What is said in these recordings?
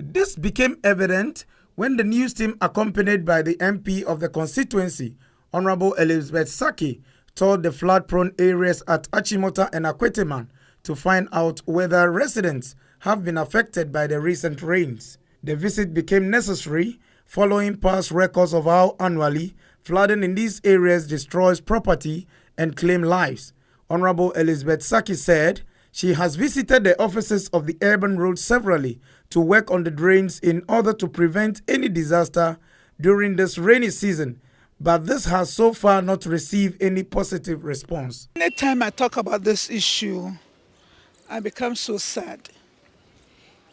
This became evident when the news team, accompanied by the MP of the constituency, Honorable Elizabeth Saki, toured the flood-prone areas at Achimota and Akwateman to find out whether residents have been affected by the recent rains. The visit became necessary following past records of how annually flooding in these areas destroys property and claims lives. Honorable Elizabeth Saki said she has visited the offices of the urban road severally to work on the drains in order to prevent any disaster during this rainy season, but this has so far not received any positive response. Anytime I talk about this issue, I become so sad.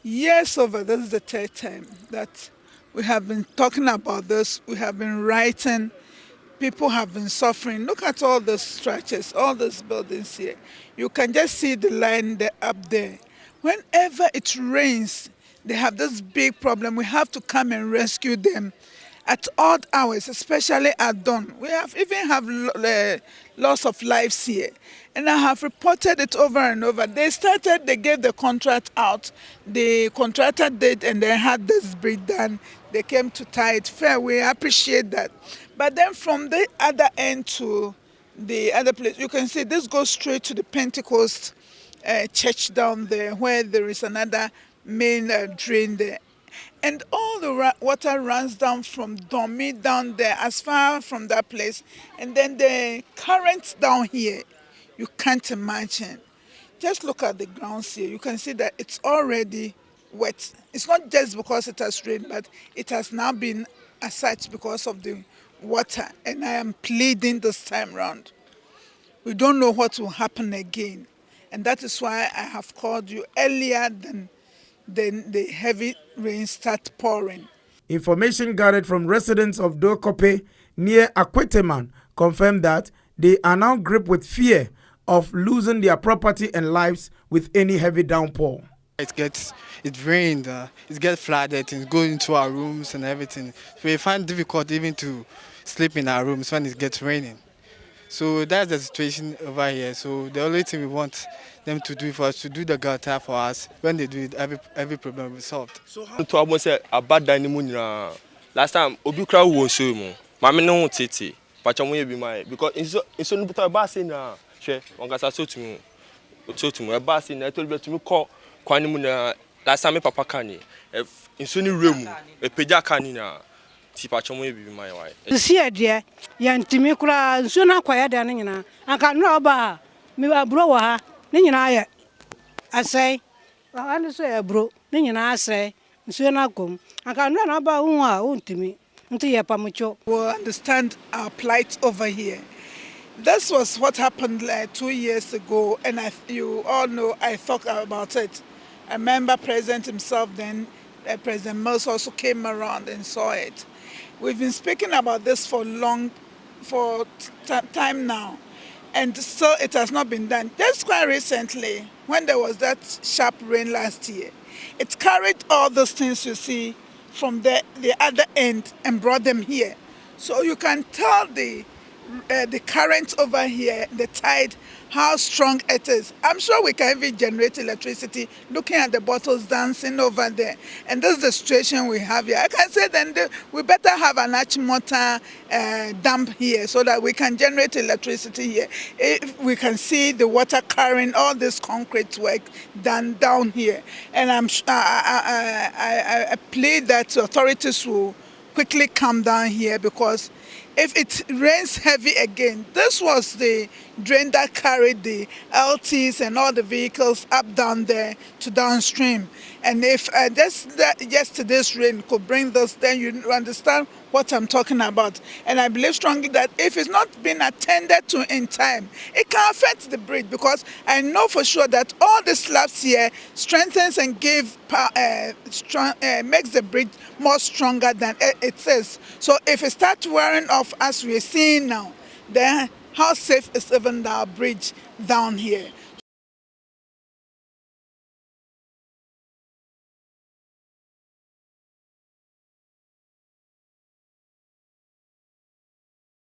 Years over, this is the third time that we have been talking about this, we have been writing, people have been suffering. Look at all the structures, all these buildings here. You can just see the line there up there. Whenever it rains, they have this big problem. We have to come and rescue them at odd hours, especially at dawn. We have even have loss of lives here. And I have reported it over and over. They gave the contract out. The contractor did, and they had this bridge done. They came to tie it fair. We appreciate that. But then from the other end to the other place, you can see this goes straight to the Pentecost church down there, where there is another main drain there. And all the water runs down from Domi down there, as far from that place. And then the currents down here, you can't imagine. Just look at the grounds here. You can see that it's already wet. It's not just because it has rained, but it has now been as such because of the water. And I am pleading this time round. We don't know what will happen again. And that is why I have called you earlier than the heavy rain start pouring. Information gathered from residents of Dokope near Akwateman confirmed that they are now gripped with fear of losing their property and lives with any heavy downpour. It rained, it gets flooded, and goes into our rooms and everything. So we find it difficult even to sleep in our rooms when it gets raining. So that's the situation over here. So the only thing we want them to do for us, to do the gutter for us. When they do it, every problem will be solved. So how to almost say about dynamo last time obi crowd was so mo. Mama no tete. Pacha mo be my because it's no better basin na hwe on kasa so to me e basin na to be to me call kwani mu na last time papa kan inso ni remu e peja kan ni na ti pacha mo be my why. See there yantimi kura nso na kwaya da nyina anka no oba me aburo wa ha ne nyina ya asai anu so ya bro ne nyina asai nso na kom anka no na ba hu a untimi nti ye pamucho. We understand our plight over here. This was what happened like 2 years ago, and you all know I talked about it. I remember President himself then, President Mills also came around and saw it. We've been speaking about this for time now, and still it has not been done. Just quite recently, when there was that sharp rain last year, it carried all those things you see from the other end and brought them here. So you can tell the current over here, the tide, how strong it is. I'm sure we can even generate electricity looking at the bottles dancing over there. And this is the situation we have here. I can say then we better have an Achimota dump here so that we can generate electricity here. If we can see the water carrying all this concrete work done down here. And I plead that authorities will quickly come down here, because if it rains heavy again, this was the drain that carried the LTs and all the vehicles up down there to downstream. And if yesterday's rain could bring this, then you understand what I'm talking about. And I believe strongly that if it's not been attended to in time, it can affect the bridge, because I know for sure that all the slabs here strengthens and makes the bridge more stronger than it is. So if it starts wearing off as we're seeing now, then how safe is even our bridge down here?